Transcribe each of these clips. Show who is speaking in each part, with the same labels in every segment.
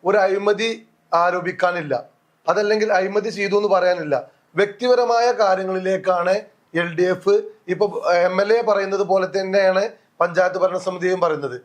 Speaker 1: ഒരു അഴിമതി ആരോപിക്കാനില്ല, അതല്ലെങ്കിൽ അഴിമതി ചെയ്തു എന്ന് പറയാനില്ല. വ്യക്തിപരമായ കാര്യങ്ങളിലേക്കാണ് LDF ഇപ്പൊ MLA പറയുന്നത് പോലെ തന്നെയാണ് പഞ്ചായത്ത് ഭരണസമിതിയും പറയുന്നത്.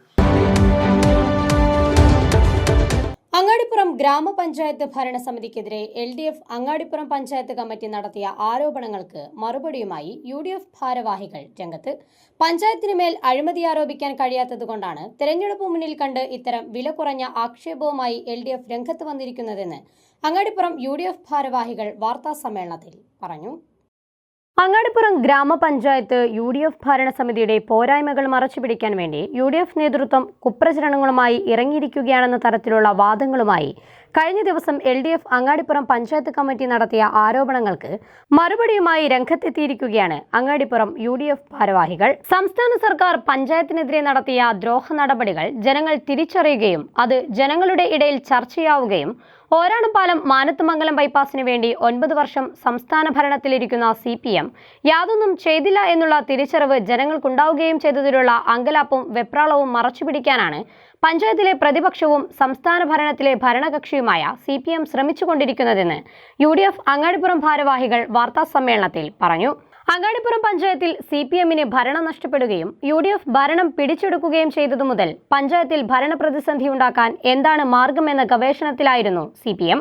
Speaker 2: അങ്ങാടിപ്പുറം ഗ്രാമപഞ്ചായത്ത് ഭരണസമിതിക്കെതിരെ LDF അങ്ങാടിപ്പുറം പഞ്ചായത്ത് കമ്മിറ്റി നടത്തിയ ആരോപണങ്ങൾക്ക് മറുപടിയുമായി UDF ഭാരവാഹികൾ രംഗത്ത്. പഞ്ചായത്തിന് മേൽ അഴിമതി ആരോപിക്കാൻ കഴിയാത്തതുകൊണ്ടാണ് തെരഞ്ഞെടുപ്പ് മുന്നിൽ കണ്ട് ഇത്തരം വില കുറഞ്ഞ ആക്ഷേപവുമായി LDF രംഗത്ത് വന്നിരിക്കുന്നതെന്ന് അങ്ങാടിപ്പുറം UDF ഭാരവാഹികൾ വാർത്താസമ്മേളനത്തിൽ പറഞ്ഞു. അങ്ങാടിപ്പുറം ഗ്രാമപഞ്ചായത്ത് UDF ഭരണസമിതിയുടെ പോരായ്മകൾ മറച്ചുപിടിക്കാൻ വേണ്ടി UDF നേതൃത്വം കുപ്രചരണങ്ങളുമായി ഇറങ്ങിയിരിക്കുകയാണെന്ന തരത്തിലുള്ള വാദങ്ങളുമായി കഴിഞ്ഞ ദിവസം LDF അങ്ങാടിപ്പുറം പഞ്ചായത്ത് കമ്മിറ്റി നടത്തിയ ആരോപണങ്ങൾക്ക് മറുപടിയുമായി രംഗത്തെത്തിയിരിക്കുകയാണ് അങ്ങാടിപ്പുറം UDF ഭാരവാഹികൾ. സംസ്ഥാന സർക്കാർ പഞ്ചായത്തിനെതിരെ നടത്തിയ ദ്രോഹ നടപടികൾ ജനങ്ങൾ തിരിച്ചറിയുകയും അത് ജനങ്ങളുടെ ഇടയിൽ ചർച്ചയാവുകയും ഓരാണുപാലം മാനത്തുമംഗലം ബൈപ്പാസിന് വേണ്ടി 9 വർഷം സംസ്ഥാന ഭരണത്തിലിരിക്കുന്ന CPM യാതൊന്നും ചെയ്തില്ല എന്നുള്ള തിരിച്ചറിവ് ജനങ്ങൾക്കുണ്ടാവുകയും ചെയ്തതിലുള്ള അങ്കലാപ്പും വെപ്രാളവും മറച്ചുപിടിക്കാനാണ് പഞ്ചായത്തിലെ പ്രതിപക്ഷവും സംസ്ഥാന ഭരണത്തിലെ ഭരണകക്ഷിയുമായ CPM ശ്രമിച്ചുകൊണ്ടിരിക്കുന്നതെന്ന് UDF അങ്ങാടിപ്പുറം ഭാരവാഹികൾ വാർത്താസമ്മേളനത്തിൽ പറഞ്ഞു. അങ്ങാടിപ്പുറം പഞ്ചായത്തിൽ CPMന് ഭരണം നഷ്ടപ്പെടുകയും UDF ഭരണം പിടിച്ചെടുക്കുകയും ചെയ്തതു മുതൽ പഞ്ചായത്തിൽ ഭരണപ്രതിസന്ധി ഉണ്ടാക്കാൻ എന്താണ് മാർഗമെന്ന ഗവേഷണത്തിലായിരുന്നു CPM.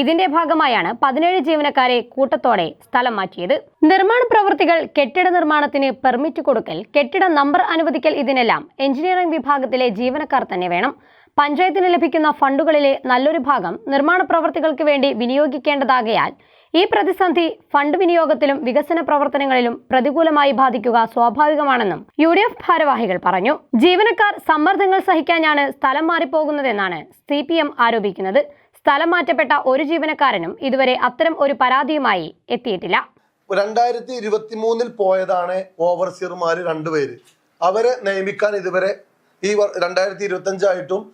Speaker 2: ഇതിന്റെ ഭാഗമായാണ് 17 ജീവനക്കാരെ കൂട്ടത്തോടെ സ്ഥലം മാറ്റിയത്. നിർമ്മാണ പ്രവൃത്തികൾ, കെട്ടിട നിർമ്മാണത്തിന് പെർമിറ്റ് കൊടുക്കൽ, കെട്ടിട നമ്പർ അനുവദിക്കൽ, ഇതിനെല്ലാം എഞ്ചിനീയറിംഗ് വിഭാഗത്തിലെ ജീവനക്കാർ തന്നെ വേണം. പഞ്ചായത്തിന് ലഭിക്കുന്ന ഫണ്ടുകളിലെ നല്ലൊരു ഭാഗം നിർമ്മാണ പ്രവൃത്തികൾക്ക് വേണ്ടി വിനിയോഗിക്കേണ്ടതാകയാൽ ഈ പ്രതിസന്ധി ഫണ്ട് വിനിയോഗത്തിലും വികസന പ്രവർത്തനങ്ങളിലും പ്രതികൂലമായി ബാധിക്കുക സ്വാഭാവികമാണെന്നും UDF ഭാരവാഹികൾ പറഞ്ഞു. ജീവനക്കാർ സമ്മർദ്ദങ്ങൾ സഹിക്കാനാണ് സ്ഥലം മാറിപ്പോകുന്നതെന്നാണ് CPM ആരോപിക്കുന്നത്. സ്ഥലം മാറ്റപ്പെട്ട ഒരു ജീവനക്കാരനും ഇതുവരെ അത്തരം ഒരു പരാതിയുമായി എത്തിയിട്ടില്ല.
Speaker 1: 2023 പോയതാണ് ഓവർസിയർമാർ 2 പേര്. അവരെ നിയമിക്കാൻ ഇതുവരെ ഈ 2025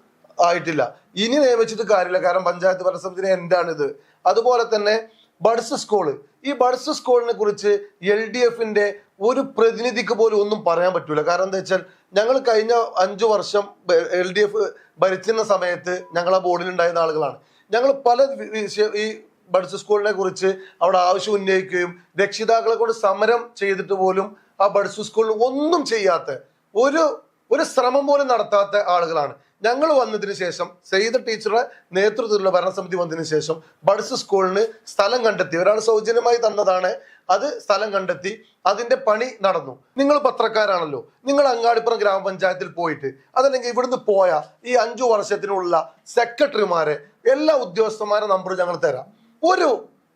Speaker 1: ആയിട്ടില്ല. ഇനി നിയമിച്ചിട്ട് കാര്യമില്ല, കാരണം പഞ്ചായത്ത് ഭരണസമിതി എന്താണിത്. അതുപോലെ തന്നെ ബഡ്സ് സ്കൂള്, ഈ ബഡ്സ് സ്കൂളിനെ കുറിച്ച് LDFന്റെ ഒരു പ്രതിനിധിക്ക് പോലും ഒന്നും പറയാൻ പറ്റൂല. കാരണം എന്താ വെച്ചാൽ ഞങ്ങൾ കഴിഞ്ഞ 5 വർഷം LDF ഭരിച്ചിരുന്ന സമയത്ത് ഞങ്ങൾ ആ ബോർഡിൽ ഉണ്ടായിരുന്ന ആളുകളാണ്. ഞങ്ങൾ പല ഈ ബഡ്സ് സ്കൂളിനെ കുറിച്ച് അവിടെ ആവശ്യം ഉന്നയിക്കുകയും രക്ഷിതാക്കളെ കൊണ്ട് സമരം ചെയ്തിട്ട് പോലും ആ ബഡ്സ് സ്കൂളിൽ ഒന്നും ചെയ്യാത്ത ഒരു ശ്രമം പോലും നടത്താത്ത ആളുകളാണ്. ഞങ്ങൾ വന്നതിന് ശേഷം സെയ്ദ് ടീച്ചറുടെ നേതൃത്വത്തിലുള്ള ഭരണസമിതി വന്നതിന് ശേഷം ബഡ്സ് സ്കൂളിന് സ്ഥലം കണ്ടെത്തി. ഒരാൾ സൗജന്യമായി തന്നതാണ്. അത് സ്ഥലം കണ്ടെത്തി, അതിന്റെ പണി നടന്നു. നിങ്ങൾ പത്രക്കാരാണല്ലോ, നിങ്ങൾ അങ്ങാടിപ്പുറം ഗ്രാമപഞ്ചായത്തിൽ പോയിട്ട് അതല്ലെങ്കിൽ ഇവിടുന്ന് പോയ ഈ 5 വർഷത്തിനുള്ള സെക്രട്ടറിമാരെ എല്ലാ ഉദ്യോഗസ്ഥന്മാരെ നമ്പർ ഞങ്ങൾ തരാം.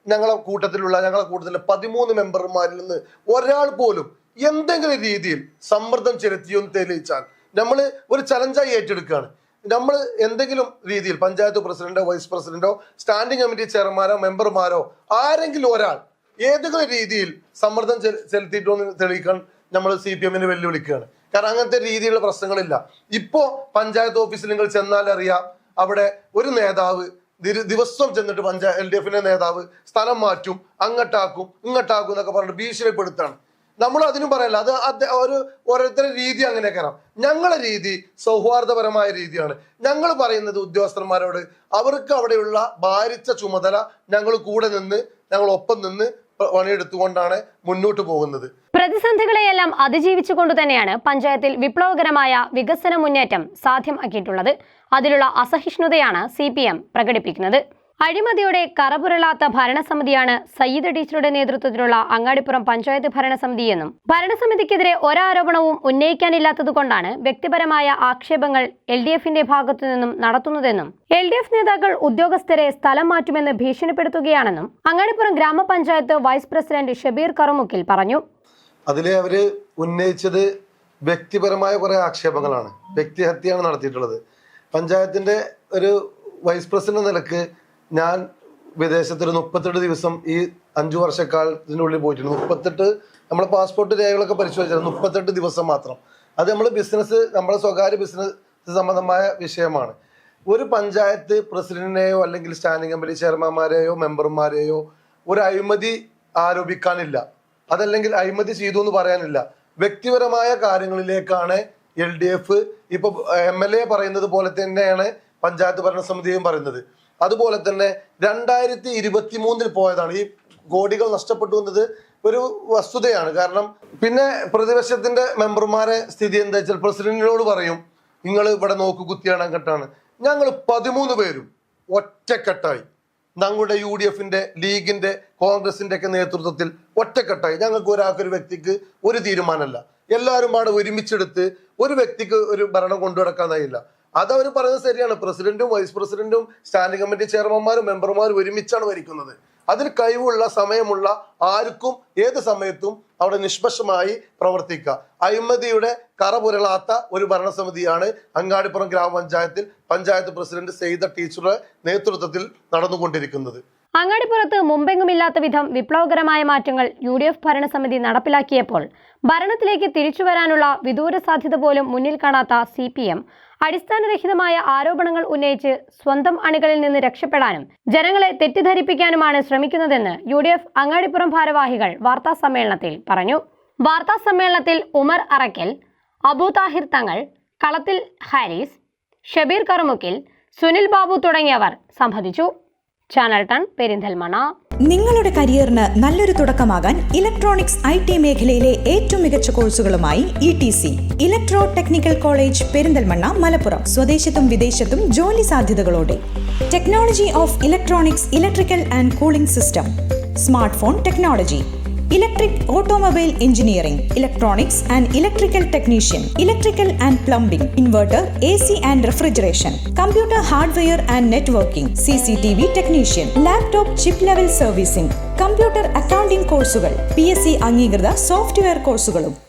Speaker 1: ഞങ്ങളെ കൂട്ടത്തിലെ 13 മെമ്പർമാരിൽ നിന്ന് ഒരാൾ പോലും എന്തെങ്കിലും രീതിയിൽ സമ്മർദ്ദം ചെലുത്തിയോ എന്ന് തെളിയിച്ചാൽ നമ്മൾ ഒരു ചലഞ്ചായി ഏറ്റെടുക്കുകയാണ്. നമ്മൾ എന്തെങ്കിലും രീതിയിൽ പഞ്ചായത്ത് പ്രസിഡന്റോ വൈസ് പ്രസിഡന്റോ സ്റ്റാൻഡിംഗ് കമ്മിറ്റി ചെയർമാനോ മെമ്പർമാരോ ആരെങ്കിലും ഒരാൾ ഏതെങ്കിലും രീതിയിൽ സമ്മർദ്ദം ചെലുത്തിയിട്ടോ എന്ന് തെളിയിക്കാൻ നമ്മൾ CPMനെ വെല്ലുവിളിക്കുകയാണ്. കാരണം അങ്ങനത്തെ രീതിയിലുള്ള പ്രശ്നങ്ങളില്ല. ഇപ്പോ പഞ്ചായത്ത് ഓഫീസിൽ നിങ്ങൾ ചെന്നാൽ അറിയാം, അവിടെ ഒരു നേതാവ് ദിവസം ചെന്നിട്ട് LDFന്റെ നേതാവ് സ്ഥലം മാറ്റും, അങ്ങോട്ടാക്കും എന്നൊക്കെ പറഞ്ഞിട്ട് ഭീഷണിപ്പെടുത്താണ്. നമ്മൾ അതിനും പറയല്ല, അത് ഓരോരുത്തരുടെ രീതി അങ്ങനെയൊക്കെ. ഞങ്ങളുടെ രീതി സൗഹാർദ്ദപരമായ രീതിയാണ്. ഞങ്ങൾ പറയുന്നത് ഉദ്യോഗസ്ഥന്മാരോട് അവർക്ക് അവിടെയുള്ള ഭാരിച്ച ചുമതല ഞങ്ങൾ കൂടെ നിന്ന് ഞങ്ങൾ ഒപ്പം നിന്ന് പണിയെടുത്തുകൊണ്ടാണ് മുന്നോട്ട് പോകുന്നത്.
Speaker 2: പ്രതിസന്ധികളെയെല്ലാം അതിജീവിച്ചുകൊണ്ട് തന്നെയാണ് പഞ്ചായത്തിൽ വിപ്ലവകരമായ വികസന മുന്നേറ്റം സാധ്യമാക്കിയിട്ടുള്ളത്. അതിലുള്ള അസഹിഷ്ണുതയാണ് CPM പ്രകടിപ്പിക്കുന്നത്. അഴിമതിയുടെ കറപുരളാത്ത ഭരണസമിതിയാണ് സയ്യിദ് ടീച്ചറുടെ നേതൃത്വത്തിലുള്ള അങ്ങാടിപ്പുറം പഞ്ചായത്ത് ഭരണസമിതിയെന്നും ഭരണസമിതിക്കെതിരെ ഒരാരോപണവും ഉന്നയിക്കാനില്ലാത്തതുകൊണ്ടാണ് വ്യക്തിപരമായ ആക്ഷേപങ്ങൾ LDFന്റെ ഭാഗത്തു നിന്നും നടത്തുന്നതെന്നും LDF നേതാക്കൾ ഉദ്യോഗസ്ഥരെ സ്ഥലം മാറ്റുമെന്ന് ഭീഷണിപ്പെടുത്തുകയാണെന്നും അങ്ങാടിപ്പുറം ഗ്രാമപഞ്ചായത്ത് വൈസ് പ്രസിഡന്റ് ഷബീർ കറുമുക്കിൽ പറഞ്ഞു.
Speaker 1: അതിലെ അവര് ഉന്നയിച്ചത് വ്യക്തിപരമായ കുറെ ആക്ഷേപങ്ങളാണ്. വ്യക്തിഹത്യയാണ് നടത്തിയിട്ടുള്ളത്. പഞ്ചായത്തിന്റെ ഒരു വൈസ് പ്രസിഡന്റ് നിലക്ക് ഞാൻ വിദേശത്തൊരു 38 ദിവസം ഈ 5 വർഷക്കാലത്തിനുള്ളിൽ പോയിട്ടുണ്ട്. 38 നമ്മളെ പാസ്പോർട്ട് രേഖകളൊക്കെ പരിശോധിച്ചത് 38 ദിവസം മാത്രം. അത് നമ്മൾ നമ്മളെ സ്വകാര്യ ബിസിനസ് സംബന്ധമായ വിഷയമാണ്. ഒരു പഞ്ചായത്ത് പ്രസിഡന്റിനെയോ അല്ലെങ്കിൽ സ്റ്റാൻഡിംഗ് കമ്മിറ്റി ചെയർമാൻമാരെയോ മെമ്പർമാരെയോ ഒരു അഴിമതി ആരോപിക്കാനില്ല, അതല്ലെങ്കിൽ അഴിമതി ചെയ്തു എന്ന് പറയാനില്ല. വ്യക്തിപരമായ കാര്യങ്ങളിലേക്കാണ് LDF ഇപ്പൊ MLA പറയുന്നത് പോലെ തന്നെയാണ് പഞ്ചായത്ത് ഭരണസമിതിയും പറയുന്നത്. അതുപോലെ തന്നെ 2023 പോയതാണ്. ഈ കോടികൾ നഷ്ടപ്പെട്ടു എന്നത് ഒരു വസ്തുതയാണ്. കാരണം പിന്നെ പ്രതിപക്ഷത്തിന്റെ മെമ്പർമാരെ സ്ഥിതി എന്താ വെച്ചാൽ പ്രസിഡന്റിനോട് പറയും, നിങ്ങൾ ഇവിടെ നോക്കു കുത്തിയാണ് കെട്ടാണ്. ഞങ്ങൾ 13 പേരും ഒറ്റക്കെട്ടായി ഞങ്ങളുടെ UDFന്റെ, ലീഗിന്റെ, കോൺഗ്രസിന്റെ ഒക്കെ നേതൃത്വത്തിൽ ഒറ്റക്കെട്ടായി. ഞങ്ങൾക്ക് ഒരാൾക്കൊരു വ്യക്തിക്ക് ഒരു തീരുമാനമല്ല, എല്ലാവരും അവിടെ ഒരുമിച്ചെടുത്ത് ഒരു വ്യക്തിക്ക് ഒരു ഭരണം കൊണ്ടുനടക്കാനായില്ല. അതവർ പറയുന്നത് ശരിയാണ്. പ്രസിഡന്റും വൈസ് പ്രസിഡന്റും സ്റ്റാൻഡിംഗ് കമ്മിറ്റി ചെയർമാൻമാരും മെമ്പർമാരും ഒരുമിച്ചാണ് ഭരിക്കുന്നത്. അതിന് കഴിവുള്ള സമയമുള്ള ആർക്കും ഏത് സമയത്തും അവിടെ നിഷ്പക്ഷമായി പ്രവർത്തിക്കുക. അഴിമതിയുടെ കറപുരളാത്ത ഒരു ഭരണസമിതിയാണ് അങ്ങാടിപ്പുറം ഗ്രാമപഞ്ചായത്തിൽ പഞ്ചായത്ത് പ്രസിഡന്റ് സെയ്ത ടീച്ചറുടെ നേതൃത്വത്തിൽ നടന്നുകൊണ്ടിരിക്കുന്നത്.
Speaker 2: അങ്ങാടിപ്പുറത്ത് മുമ്പെങ്ങുമില്ലാത്ത വിധം വിപ്ലവകരമായ മാറ്റങ്ങൾ UDF ഭരണസമിതി നടപ്പിലാക്കിയപ്പോൾ ഭരണത്തിലേക്ക് തിരിച്ചുവരാനുള്ള വിദൂര സാധ്യത പോലും മുന്നിൽ കാണാത്ത CPM അടിസ്ഥാനരഹിതമായ ആരോപണങ്ങൾ ഉന്നയിച്ച് സ്വന്തം അണികളിൽ നിന്ന് രക്ഷപ്പെടാനും ജനങ്ങളെ തെറ്റിദ്ധരിപ്പിക്കാനുമാണ് ശ്രമിക്കുന്നതെന്ന് UDF അങ്ങാടിപ്പുറം ഭാരവാഹികൾ വാർത്താസമ്മേളനത്തിൽ പറഞ്ഞു. വാർത്താസമ്മേളനത്തിൽ ഉമർ അറക്കൽ, അബു താഹിർ തങ്ങൾ, കളത്തിൽ ഹാരിസ്, ഷബീർ കറുമുക്കിൽ, സുനിൽ ബാബു തുടങ്ങിയവർ സംബന്ധിച്ചു. ചാനൽ 10 പെരിന്തൽമണ്ണ.
Speaker 3: നിങ്ങളുടെ കരിയറിന് നല്ലൊരു തുടക്കമാകാൻ ഇലക്ട്രോണിക്സ് IT മേഖലയിലെ ഏറ്റവും മികച്ച കോഴ്സുകളുമായി ETC electro technical college Perinthalmanna, Malappuram. സ്വദേശത്തും വിദേശത്തും ജോലി സാധ്യതകളോടെ technology of electronics, electrical and cooling system, smart phone technology, electric automobile engineering, electronics and electrical technician, electrical and plumbing, inverter, AC and refrigeration, computer hardware and networking, CCTV technician, laptop chip level servicing, computer accounting കോഴ്സുകൾ, PSC അംഗീകൃത software കോഴ്സുകളും.